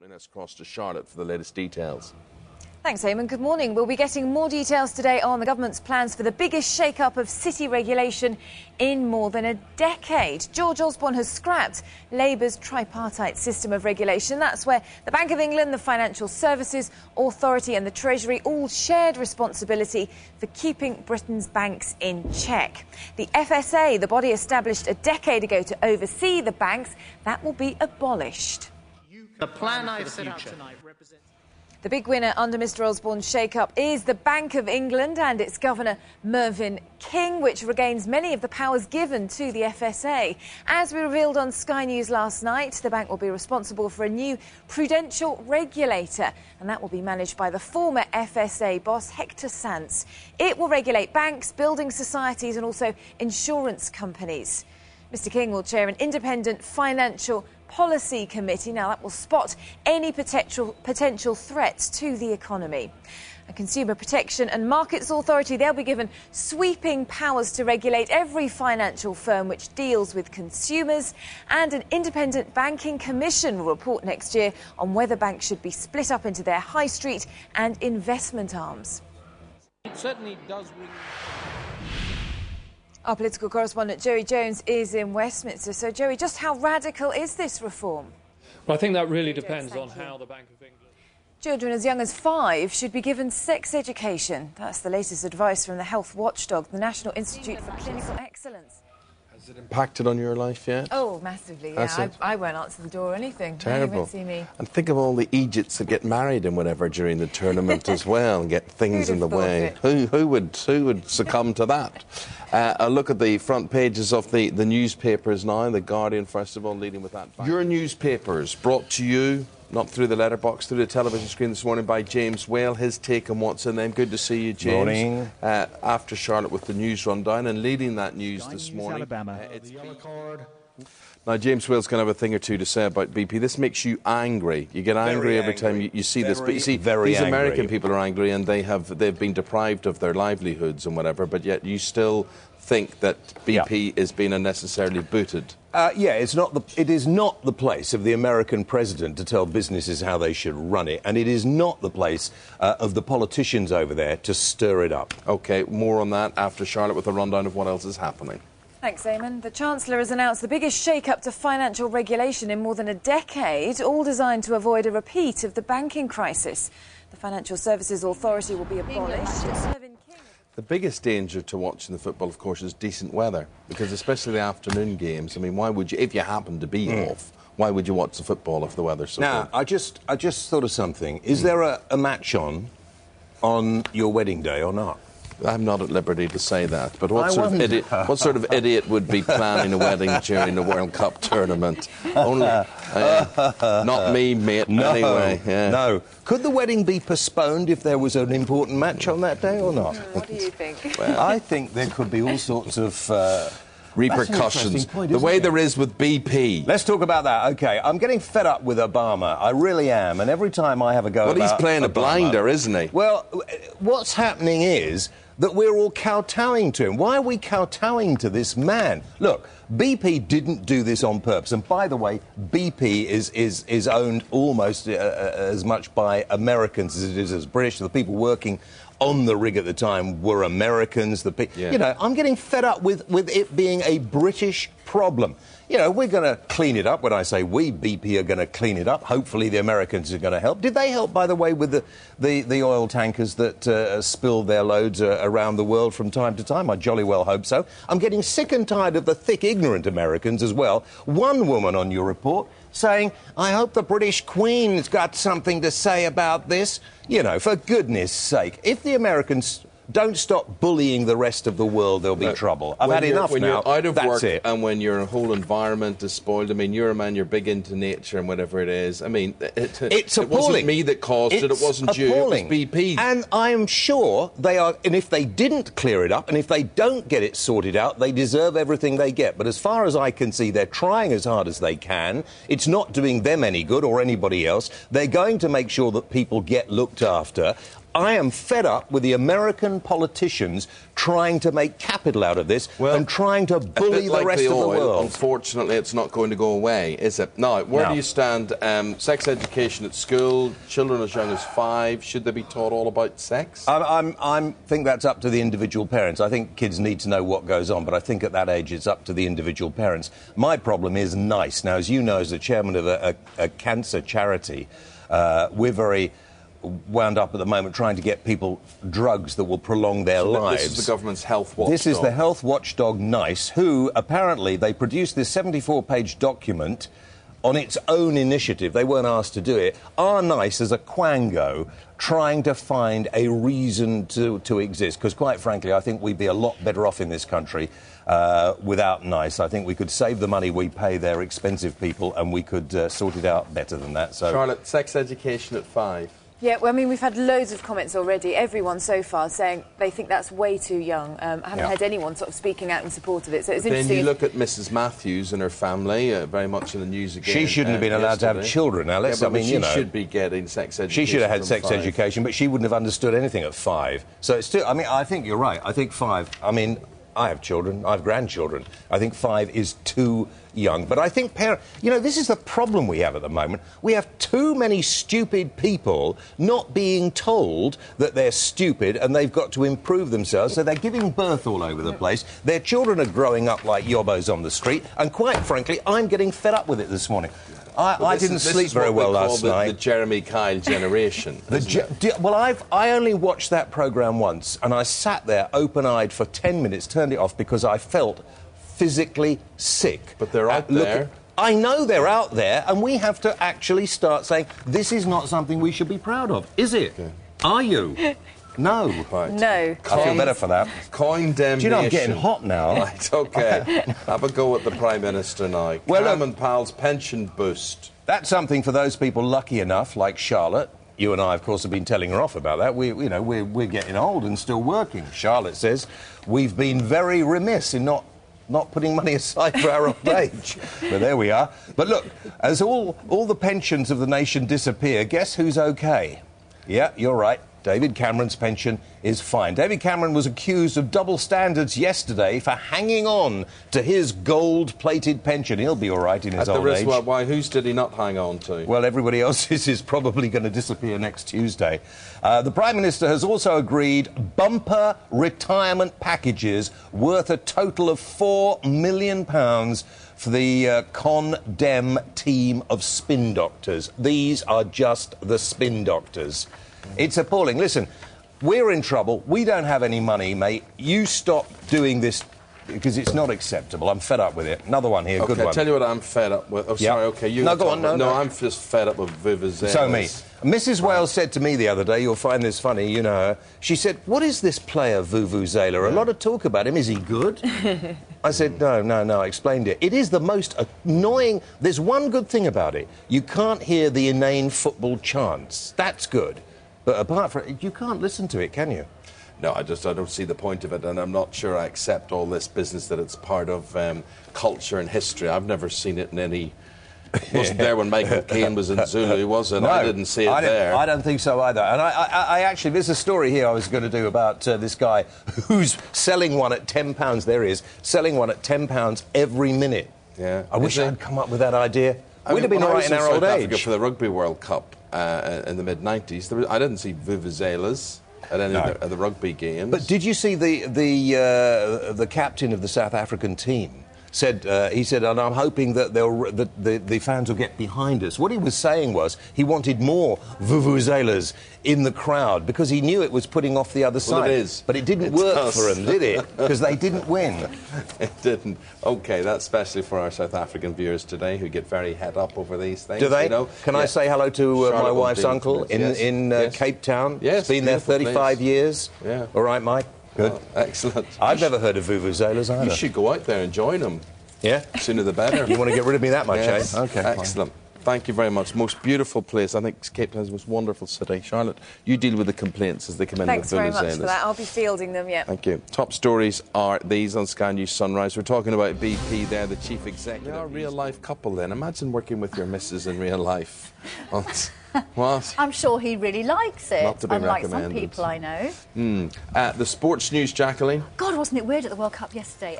Join us across to Charlotte for the latest details. Thanks, Eamon. Good morning. We'll be getting more details today on the government's plans for the biggest shake-up of city regulation in more than a decade. George Osborne has scrapped Labour's tripartite system of regulation. That's where the Bank of England, the Financial Services Authority and the Treasury all shared responsibility for keeping Britain's banks in check. The FSA, the body established a decade ago to oversee the banks, that will be abolished. The plan I've set out tonight represents... The big winner under Mr Osborne's shake-up is the Bank of England and its Governor Mervyn King, which regains many of the powers given to the FSA. As we revealed on Sky News last night, the bank will be responsible for a new prudential regulator, and that will be managed by the former FSA boss, Hector Sanz. It will regulate banks, building societies and also insurance companies. Mr King will chair an independent financial policy committee. Now, that will spot any potential threats to the economy. A Consumer Protection and Markets Authority, they'll be given sweeping powers to regulate every financial firm which deals with consumers, and an independent banking commission will report next year on whether banks should be split up into their high street and investment arms. It certainly does ring... Our political correspondent Joey Jones is in Westminster. So, Joey, just how radical is this reform? Well, I think that really depends on how the Bank of England... Children as young as 5 should be given sex education. That's the latest advice from the health watchdog, the National Institute for Clinical Excellence. Has it impacted on your life yet? Oh, massively, yeah. I won't answer the door or anything. Terrible. You won't see me. And think of all the Egypts that get married and whatever during the tournament as well, and get things in the way. Who would succumb to that? A look at the front pages of the newspapers now. The Guardian, first of all, leading with that. Your newspapers brought to you, not through the letterbox, through the television screen this morning by James Whale. His take on what's in them. Good to see you, James. Morning. After Charlotte with the news rundown, and leading that news this morning. Alabama. The yellow card. Now, James Whale's going to have a thing or two to say about BP. This makes you angry. You get angry every time you see this. But you see, these American people are angry, and they've been deprived of their livelihoods and whatever, but yet you still think that BP is being unnecessarily booted. Yeah, it is not the place of the American president to tell businesses how they should run it, and it is not the place of the politicians over there to stir it up. OK, more on that after Charlotte with a rundown of what else is happening. Thanks, Eamon. The Chancellor has announced the biggest shake-up to financial regulation in more than a decade, all designed to avoid a repeat of the banking crisis. The Financial Services Authority will be abolished. The biggest danger to watching the football, of course, is decent weather, because especially the afternoon games, I mean, why would you, if you happen to be off, why would you watch the football if the weather's so good? I just thought of something. Is there a match on your wedding day or not? I'm not at liberty to say that, but what sort of idiot would be planning a wedding during the World Cup tournament? Only, not me, mate, anyway. Yeah. No. Could the wedding be postponed if there was an important match on that day or not? What do you think? Well, I think there could be all sorts of... repercussions, the way there is with BP. Let's talk about that. OK, I'm getting fed up with Obama. I really am. And every time I have a go Well, he's playing Obama, a blinder, isn't he? Well, what's happening is that we're all kowtowing to him. Why are we kowtowing to this man? Look, BP didn't do this on purpose. And by the way, BP is owned almost as much by Americans as it is as British. The people working on the rig at the time were Americans. You know, I'm getting fed up with it being a British problem. You know, we're going to clean it up. When I say we, BP are going to clean it up. Hopefully the Americans are going to help. Did they help, by the way, with the oil tankers that spilled their loads around the world from time to time? I jolly well hope so. I'm getting sick and tired of the thick, ignorant Americans as well. One woman on your report saying, I hope the British Queen's got something to say about this. You know, for goodness sake, if the Americans don't stop bullying the rest of the world, there'll be trouble. I've had enough now. When you're out of work it. And when your whole environment is spoiled, I mean, you're a man, you're big into nature and whatever it is. I mean, it's it wasn't me that caused it, it wasn't you, it was BP. And I am sure they are, and if they didn't clear it up, and if they don't get it sorted out, they deserve everything they get. But as far as I can see, they're trying as hard as they can. It's not doing them any good or anybody else. They're going to make sure that people get looked after. I am fed up with the American politicians trying to make capital out of this and trying to bully the rest of the world. Unfortunately, it's not going to go away, is it? Now, where do you stand? Sex education at school, children as young as 5, should they be taught all about sex? I think that's up to the individual parents. I think kids need to know what goes on, but I think at that age it's up to the individual parents. My problem is NICE. Now, as you know, as the chairman of a cancer charity, we're very wound up at the moment trying to get people drugs that will prolong their lives. This is the government's health watchdog. This is the health watchdog NICE, who apparently they produced this 74-page document on its own initiative. They weren't asked to do it. Our NICE is a quango trying to find a reason to exist, because quite frankly I think we'd be a lot better off in this country without NICE. I think we could save the money we pay their expensive people and we could sort it out better than that. So, Charlotte, sex education at 5. Yeah, well, I mean, we've had loads of comments already. Everyone so far saying they think that's way too young. I haven't had anyone sort of speaking out in support of it. So it's interesting. Then you look at Mrs. Matthews and her family, very much in the news again. She shouldn't have been allowed to have children, Alice. Yeah, I mean, she should be getting sex education. She should have had sex education, but she wouldn't have understood anything at 5. So it's still. I mean, I think you're right. I think 5. I mean, I have children. I have grandchildren. I think 5 is too young. But I think this is the problem we have at the moment. We have too many stupid people not being told that they're stupid and they've got to improve themselves, so they're giving birth all over the place. Their children are growing up like yobbos on the street, and quite frankly, I'm getting fed up with it this morning. I didn't sleep very well last night. The Jeremy Kyle generation. I only watched that programme once, and I sat there open-eyed for 10 minutes, turned it off because I felt physically sick. But they're out there. I know they're out there, and we have to actually start saying this is not something we should be proud of, is it? Okay. Are you? No. Right. No. I feel better for that. Condemnation. Do you know I'm getting hot now? Right, OK. Have a go at the Prime Minister now. Well, Cam and Pal's pension boost. That's something for those people lucky enough, like Charlotte. You and I, of course, have been telling her off about that. We're getting old and still working. Charlotte says we've been very remiss in not putting money aside for our old age. But there we are. But look, as all the pensions of the nation disappear, guess who's OK? Yeah, you're right. David Cameron's pension is fine. David Cameron was accused of double standards yesterday for hanging on to his gold-plated pension. He'll be all right in his old age. Why? Whose did he not hang on to? Well, everybody else's is probably going to disappear next Tuesday. The Prime Minister has also agreed bumper retirement packages worth a total of £4 million for the Condem team of spin doctors. These are just the spin doctors. It's appalling. Listen, we're in trouble. We don't have any money, mate. You stop doing this because it's not acceptable. I'm fed up with it. Another one here, good one. I'll tell you what I'm fed up with. Oh, sorry, OK, you... No, go on, no. I'm just fed up with vuvuzelas. So me. Mrs. Wales said to me the other day, you'll find this funny, you know her, she said, what is this player Vuvuzela? A lot of talk about him. Is he good? I said, no, I explained it. It is the most annoying... There's one good thing about it. You can't hear the inane football chants. That's good. But apart from it, you can't listen to it, can you? No, I don't see the point of it, and I'm not sure I accept all this business that it's part of culture and history. I've never seen it in any... wasn't there when Michael Caine was in Zulu, was it? No, I didn't see it there. I don't think so either. And I actually, there's a story here I was going to do about this guy who's selling one at £10. There he is, selling one at £10 every minute. Yeah. I wish I'd come up with that idea. We'd have been all right in our old age. For the Rugby World Cup in the mid-90s, I didn't see vuvuzelas at any of the rugby games. But did you see the captain of the South African team? He said, and I'm hoping that the fans will get behind us. What he was saying was he wanted more vuvuzelas in the crowd because he knew it was putting off the other side. It is. But it didn't work for him, did it? Because they didn't win. It didn't. OK, that's especially for our South African viewers today who get very het up over these things. Do they? You know? Can I say hello to my wife's uncle in Cape Town? Yes. Been there 35 years. Yeah. All right, Mike? Good. Oh, excellent. I've never heard of vuvuzelas either. You should go out there and join them. Yeah? Sooner the better. You want to get rid of me that much, yes. eh? OK. Excellent. Thank you very much. Most beautiful place. I think Cape Town's the most wonderful city. Charlotte, you deal with the complaints as they come in. Thanks very much for that. I'll be fielding them, yeah. Thank you. Top stories are these on Sky News Sunrise. We're talking about BP there, the chief executive. You're a real-life couple then. Imagine working with your missus in real life. What? I'm sure he really likes it. Not to be unlike some recommended. people I know. The sports news, Jacqueline. God, wasn't it weird at the World Cup yesterday?